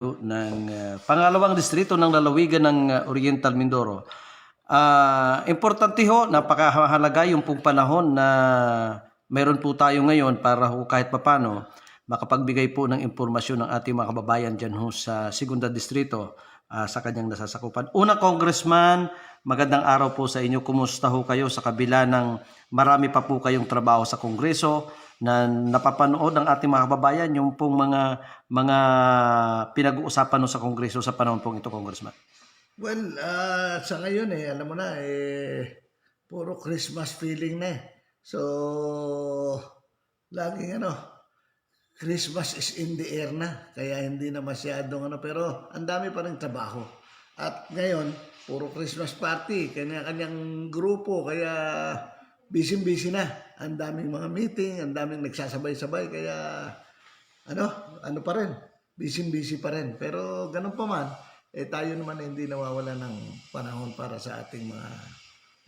ng pangalawang distrito ng lalawigan ng Oriental Mindoro. Importante ho, napakahalaga yung pong panahon na meron po tayo ngayon para ho kahit papano makapagbigay po ng impormasyon ng ating mga kababayan dyan ho sa Segunda Distrito sa kanyang nasasakupan. Una, Congressman, magandang araw po sa inyo. Kumusta ho kayo sa kabila ng marami pa po kayong trabaho sa Kongreso na napapanood ng ating mga kababayan yung pong mga pinag-uusapan sa Kongreso sa panahon pong ito, Congressman? Well, sa ngayon alam mo na, puro Christmas feeling na eh. So, laging Christmas is in the air na. Kaya hindi na masyadong pero ang dami pa rin trabaho. At ngayon, puro Christmas party, kanya-kanyang grupo, kaya busy-busy na. Ang daming mga meeting, ang daming nagsasabay-sabay, kaya ano pa rin, busy-busy pa rin. Pero ganun pa man, tayo naman hindi nawawala ng panahon para sa ating mga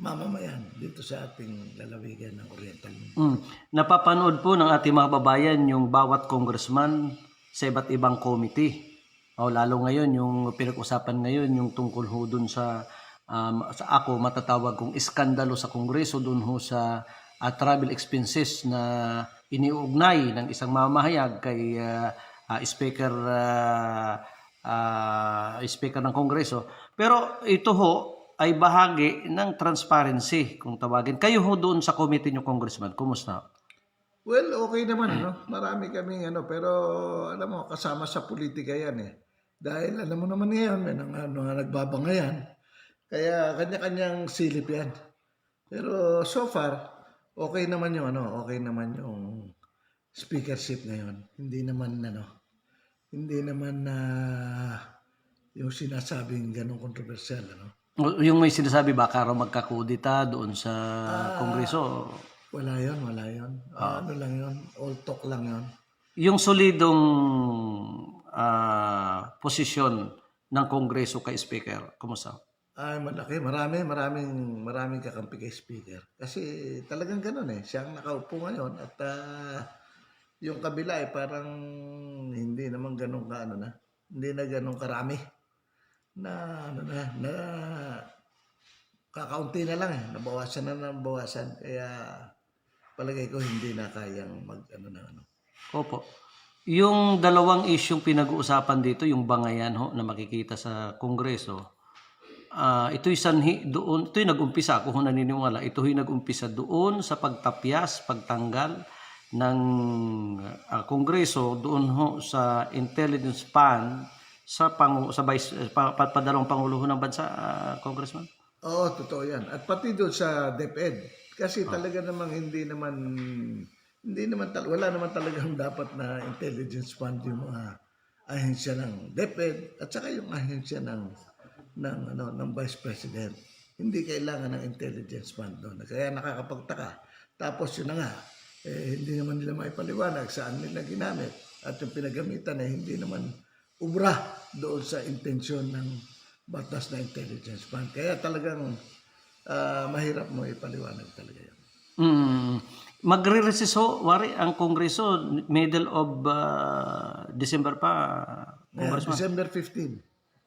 mamamayan dito sa ating lalawigan ng Oriental. Napapanood po ng ating mga babayan yung bawat congressman sa iba't ibang committee. Lalo ngayon, yung pinag-usapan ngayon, yung tungkol ho dun sa ako matatawag kong iskandalo sa Kongreso dun ho sa travel expenses na iniugnay ng isang mamahayag kay Speaker ng Kongreso. Pero ito ho ay bahagi ng transparency kung tawagin. Kayo ho doon sa committee nyo, Congressman, kumusta? Well, okay naman Marami kaming pero alam mo, kasama sa politika yan Dahil alam mo naman ngayon, may mga nagbabangayan. Kaya kanya-kanyang silip yan. Pero so far, okay naman yung okay naman yung speakership ngayon. Hindi naman na yung sinasabing ganong kontrobersyal, Yung may sinasabi baka raw magkakudita doon sa Kongreso. Wala yon. Ano lang yon, all talk lang yon. Yung solidong posisyon ng Kongreso kay Speaker, kumusta? Ay, malaki. Maraming kakampi kay Speaker. Kasi talagang ganun Siya ang nakaupo ngayon at yung kabila parang hindi naman ganun hindi na ganun karami. Na kakaunti na lang nabawasan. Kaya palagay ko hindi na kayang Opo. Yung dalawang isyong pinag-uusapan dito, yung bangayan ho na makikita sa Kongreso, ito'y sanhi doon, ito'y nag-umpisa, ako ho naniniwala, ito'y nag-umpisa doon sa pagtapyas, pagtanggal ng Kongreso doon ho sa intelligence fund sa padalawang pangulo ng bansa, Congressman? Oo, totoo yan. At pati doon sa DepEd. Kasi talaga namang wala naman talagang dapat na intelligence fund yung mga ahensya ng DepEd at saka yung ahensya ng Vice President. Hindi kailangan ng intelligence fund doon. Kaya nakakapagtaka. Tapos yun na nga, hindi naman nila maipaliwanag saan nila ginamit. At yung pinagamitan hindi naman ubra doon sa intensyon ng batas na intelligence fund. Kaya talagang mahirap mo ipaliwanag talaga yan. Magre-recess ho, wari, ang Kongreso, middle of December pa, Congressman? December 15.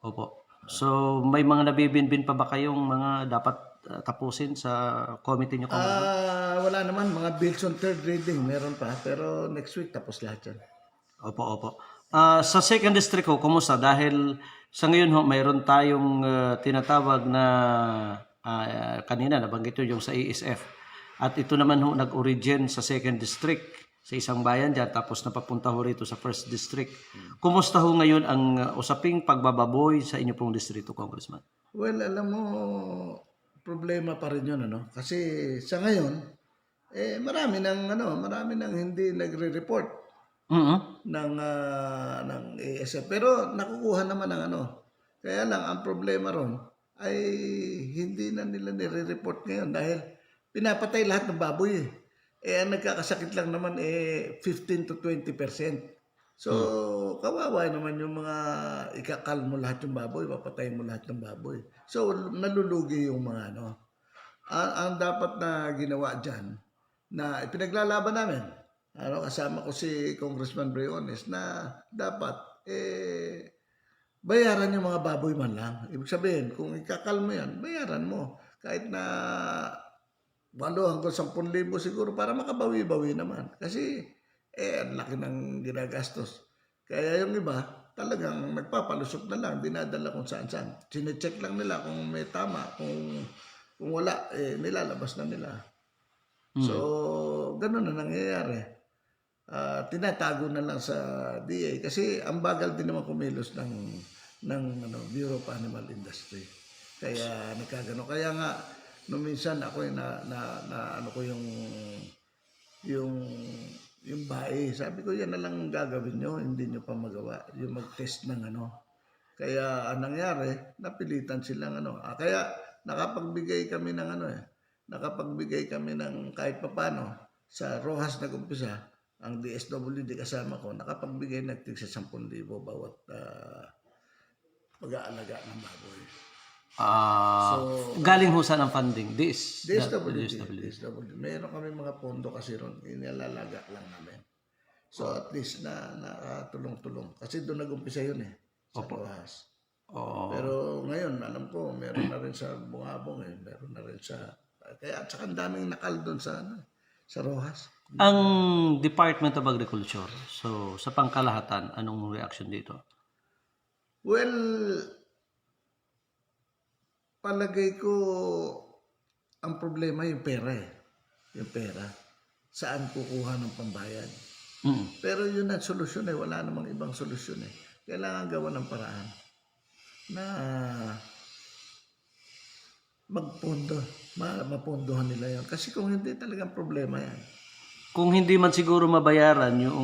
Opo. So, may mga nabibinbin pa ba kayong mga dapat tapusin sa committee nyo, Congressman? Wala naman, mga bills on third reading, meron pa. Pero next week, tapos lahat yan. Opo. Sa second district ho, kumusta? Dahil sa ngayon ho, mayroon tayong tinatawag na kanina, nabanggit yung sa ASF. At ito naman ho, nag-origin sa second district sa isang bayan dyan, tapos napapunta ho rito sa first district. Kumusta ho ngayon ang usaping pagbababoy sa inyo pong distrito, Congressman? Well, alam mo, problema pa rin yun, Kasi sa ngayon, marami nang hindi nagre-report ng ASF. Pero nakukuha naman ng Kaya lang, ang problema ron ay hindi na nila nire-report ngayon dahil pinapatay lahat ng baboy ang nagkakasakit lang naman 15 to 20%. So, kawawa naman yung mga ikakal mo lahat yung baboy, papatayin mo lahat ng baboy. So, nalulugi yung mga Ang dapat na ginawa dyan, na ipinaglalaban namin, kasama ko si Congressman Briones, na dapat bayaran yung mga baboy man lang. Ibig sabihin, kung ikakal mo yan, bayaran mo. Kahit na 8 hanggang 10,000 siguro para makabawi-bawi naman. Kasi, ang laki ng ginagastos. Kaya yung iba, talagang nagpapalusot na lang, dinadala kung saan-saan. Sinecheck lang nila kung may tama, kung wala, nilalabas na nila. So, ganun na nangyayari. Tinatago na lang sa DA kasi ang bagal din naman kumilos ng Bureau of Animal Industry. Kaya nagkagano. Kaya nga nung minsan ako na ano ko yung bae. Sabi ko yan na lang gagawin nyo, hindi nyo pa magawa. Yung mag-test ng Kaya anong nangyari, napilitan silang kaya nakapagbigay kami ng nakapagbigay kami ng kahit papano sa Rojas nag-umpisa, ang DSWD kasama ko, nakapagbigay nagtig sa 10,000 bawat pag-aalaga ng baboy. Galing ho saan ang funding? DSWD. Meron kami mga pondo kasi ron, inilalaga lang namin. So at least na nakatulong-tulong. Kasi doon nag-umpisa yun sa Rojas. Pero ngayon, alam ko, meron na rin sa Bungabong meron na rin sa... Kaya at saka ang daming nakal doon sa Rojas. Ang Department of Agriculture, so sa pangkalahatan, anong reaction dito? Well, palagay ko ang problema yung pera Yung pera. Saan kukuha ng pambayad? Pero yun ang solusyon wala namang ibang solusyon Kailangan gawa ng paraan na magpondo. Mapondohan nila yun. Kasi kung hindi talagang problema yan. Kung hindi man siguro mabayaran yung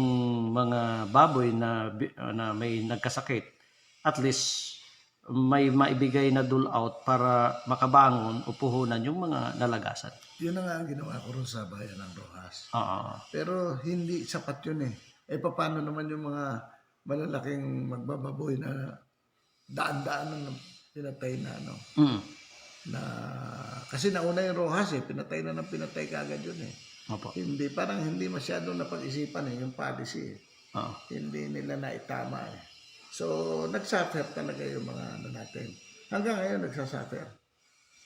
mga baboy na may nagkasakit, at least may maibigay na dole out para makabangon o puhunan yung mga nalagasan. Yun na nga ang ginawa ko rin sa bayan ng Rojas. Oo. Pero hindi sapat yun paano naman yung mga malalaking magbababoy na daan-daan ng pinatay na na kasi nauna yung Rojas pinatay na ng pinatay kagad yun Opo. Parang hindi masyadong napag-isipan yung policy hindi nila naitama So, nagsuffer talaga yung mga natin. Hanggang ngayon, nagsasuffer.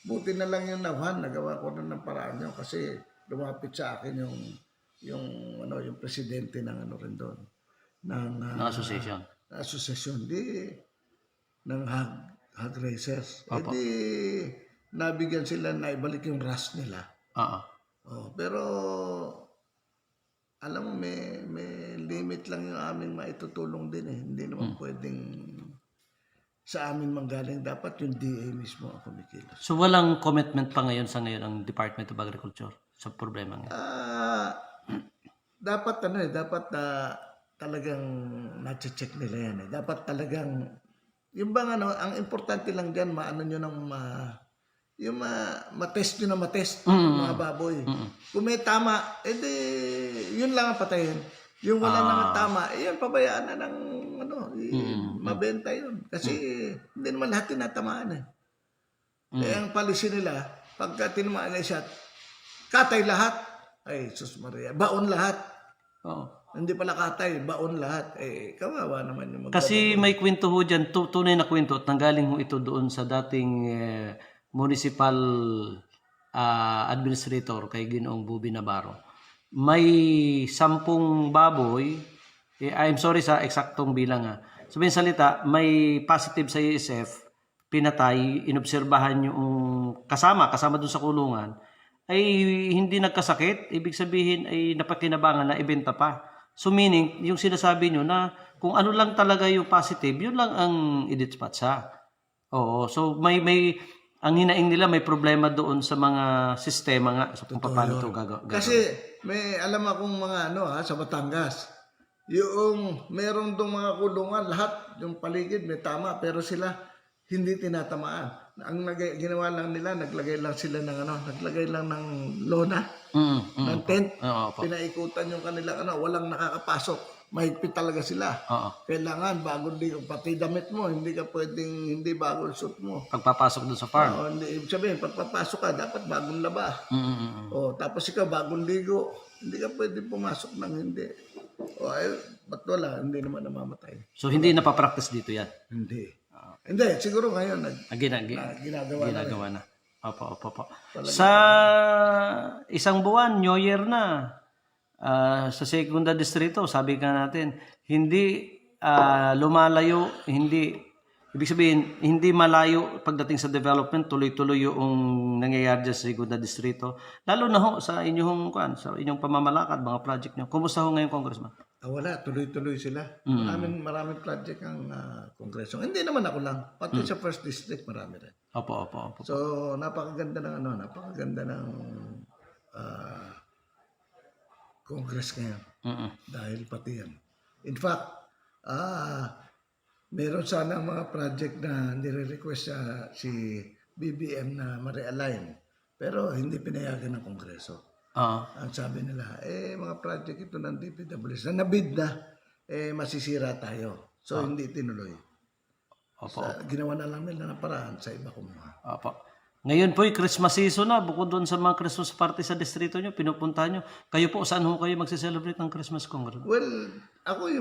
Buti na lang yung Nauhan, nagawa ko na ng paraan yun kasi lumapit sa akin yung presidente ng rin doon. Ng association. Association, ng hog raisers. Opo. Nabigyan sila na ibalik yung RAS nila. Pero, alam mo, may limit lang yung aming maitutulong din Hindi naman pwedeng sa amin manggaling. Dapat yung DA mismo ang kumikilos. So walang commitment pa ngayon ang Department of Agriculture sa problema ngayon? Dapat dapat talagang na-check nila yan Dapat talagang, yung bang ang importante lang dyan, yung matest nyo na matest mga baboy. Kung may tama, yun lang ang patayin. Yung wala nang tama, yan pabayaan na ng mabenta yun. Kasi hindi naman lahat tinatamaan ang policy nila, pagka tinamaan na siya, katay lahat. Ay, sus Maria, baon lahat. Hindi pala katay, baon lahat. Kawawa naman yung Kasi may kwento ho dyan, tunay na kwento at nanggaling ho ito doon sa dating municipal administrator kay Ginoong Bubi Navarro. May 10 baboy, I'm sorry sa eksaktong bilang sabihin salita, may positive sa ESF, pinatay, inobserbahan yung kasama doon sa kulungan, ay hindi nagkasakit, ibig sabihin ay napakinabangan na ibenta pa. So meaning, yung sinasabi nyo na kung ano lang talaga yung positive, yun lang ang i-dispatch so may ang hinaing nila may problema doon sa mga sistema nga sa kung paano ito gagawin. Kasi may alam akong mga sa Batangas. Yung meron dong mga kulungan, lahat yung paligid may tama pero sila hindi tinatamaan. Ang ginawa lang nila, naglagay lang sila ng lona, ng tent. Pinaikutan yung kanilang walang nakakapasok. Mahigpit talaga sila. Kailangan bagong ligo. Pati damit mo, hindi ka pwedeng hindi bagong suit mo. Pagpapasok doon sa farm. Ibig sabihin, pagpapasok ka, dapat bagong laba. Tapos ikaw, bagong ligo. Hindi ka pwedeng pumasok ng hindi. Ba't wala? Hindi naman namamatay. So, hindi napapractice dito yan? Hindi. Hindi, siguro ngayon ginagawa na rin. Ginagawa na. Opo. Sa isang buwan, New Year na. Sa Segunda Distrito, sabi nga natin, hindi lumalayo, ibig sabihin, hindi malayo pagdating sa development, tuloy-tuloy yung nangyayari dyan sa Segunda Distrito. Lalo na ho sa inyong pamamalakad, mga project nyo. Kumusta ho ngayon, Congressman? Wala, tuloy-tuloy sila. Maraming project ang kongreso. Hindi naman ako lang, pati sa first district marami rin. Opo. So napakaganda ng Congress ngayon. Dahil pati yan. In fact, meron sana mga project na nire-request si BBM na ma-realign. Pero hindi pinayagan ng Kongreso. Ang sabi nila, mga project ito ng DPWS na nabid na, masisira tayo. So hindi tinuloy. Ginawa na lang nila ng paraan sa iba kumuha. Opo. Ngayon po, Christmas season na. Bukod doon sa mga Christmas party sa distrito nyo, pinupuntahan nyo. Kayo po, saan ho kayo magse-celebrate ng Christmas, Congressman? Well, ako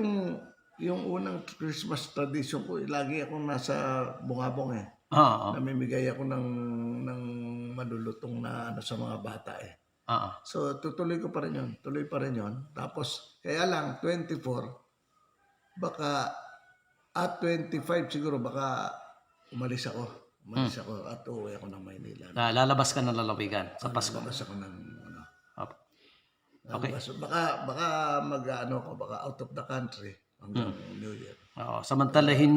yung unang Christmas tradition ko, lagi akong nasa Bungabong eh. Namimigay ako ng malulutong na sa mga bata eh. So, tutuloy ko pa rin yun. Tuloy pa rin yun. Tapos, kaya lang, 24, baka, at 25 siguro, baka umalis ako at uuwi ako ng Maynila. Lalabas ka ng lalawigan sa Pasko. Lalabas ako ng Okay. Baka baka out of the country hanggang New Year. Samantalahin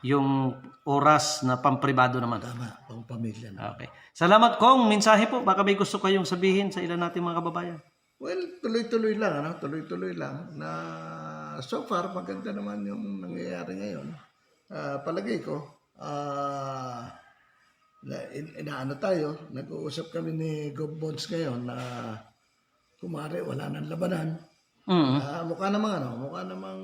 yung oras na pampribado naman. Tama, pang pamilya na. Okay. Salamat Kong. Mensahe po. Baka may gusto kayong sabihin sa ilan nating mga kababayan. Well, tuloy-tuloy lang. Tuloy-tuloy lang. Na so far, maganda naman yung nangyayari ngayon. Palagay ko, tayo, nag-uusap kami ni Gov. Bonds ngayon na kumare, wala nang labanan. Mukha namang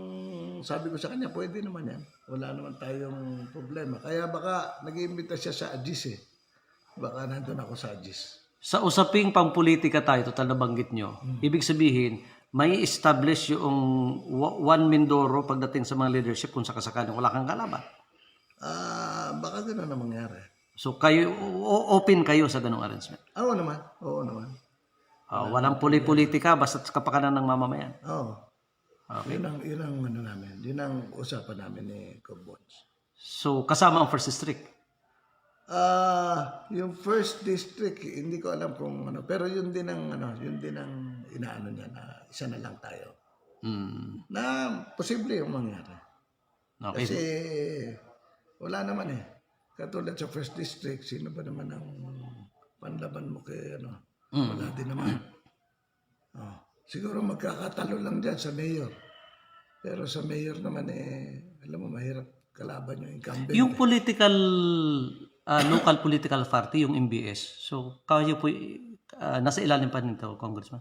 sabi ko sa kanya, pwede naman yan. Wala naman tayong problema. Kaya baka nag-iimbita siya sa AGIS eh. Baka nandun ako sa AGIS. Sa usaping pangpolitika tayo, total na banggit nyo, ibig sabihin, may establish yung one Mindoro pagdating sa mga leadership kung sakasakaling wala kang kalaban. Baka gano'n na mangyari. So kayo, open kayo sa ganong arrangement? Oo naman. Walang politika, basta kapakanan ng mamamayan. Oo. Okay. Yun ang namin. Yun ang usapan namin ni Gov. Bonds. So kasama ang first district? Yung first district, hindi ko alam kung pero yun din ang inaano niya na isa na lang tayo. Na posible yung mangyari. Okay. Kasi wala naman eh. Katulad sa first district, sino ba naman ang panlaban mo kay Wala din naman. Siguro magkakatalo lang dyan sa mayor. Pero sa mayor naman alam mo, mahirap kalaban yung incumbent. Yung local political party, yung MBS. So kayo po, nasa ilalim pa nito, Congressman?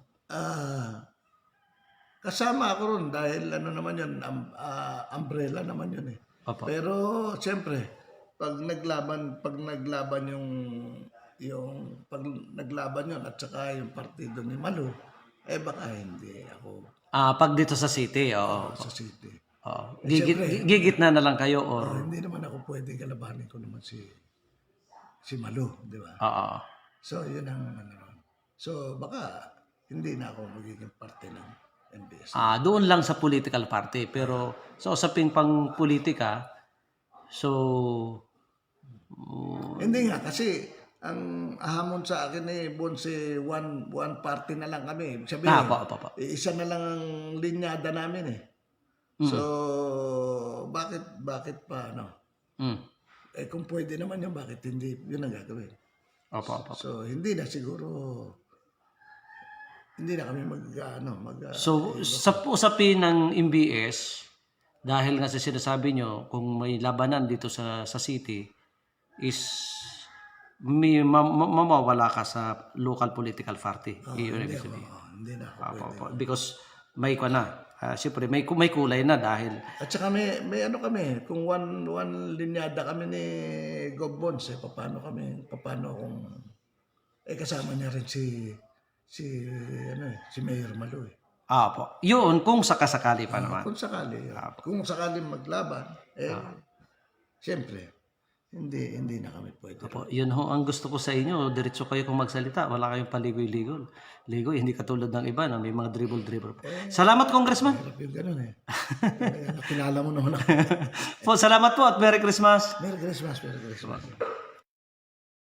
Kasama ako ron dahil naman yun, umbrella naman yun eh. Opo. Pero siyempre, pag naglaban yun at saka yung partido ni Malu, baka hindi ako Pag dito sa city, oo. sa city. Gigit na lang kayo or... Hindi naman ako pwede kalabanin ko naman si Malu, di ba? So, yun ang So, baka hindi na ako magiging parte ng MBS. Doon lang sa political party. Pero sa usaping pang politika, so... Hindi nga, kasi ang hamon sa akin Bonds, one party na lang kami. Sabihin, isa na lang ang linyada namin eh. So, bakit pa, kung pwede naman yun, bakit hindi yun ang gagawin? So, hindi na kami So, sa usapin ng MBS, dahil nga sa sinasabi nyo, kung may labanan dito sa city, is mamawala ka sa local political party. Hindi na ako pwede. Because may siyempre may kulay na dahil at saka may kami kung one linyada kami ni Gov. Bonds paano kung kasama niya rin si Mayor Malu eh. Yun kung sakasakali pa naman. Kung sakali maglaban siyempre, hindi na kami pwede. Po, yun ho ang gusto ko sa inyo. Diretso kayo kung magsalita. Wala kayong paligoy-ligoy. Ligoy, hindi katulad ng iba na may mga dribble-dribble. Salamat, Congressman. Hirap yung ganun eh. Kilala mo naman ako. Po, salamat po at Merry Christmas. Merry Christmas, Merry Christmas.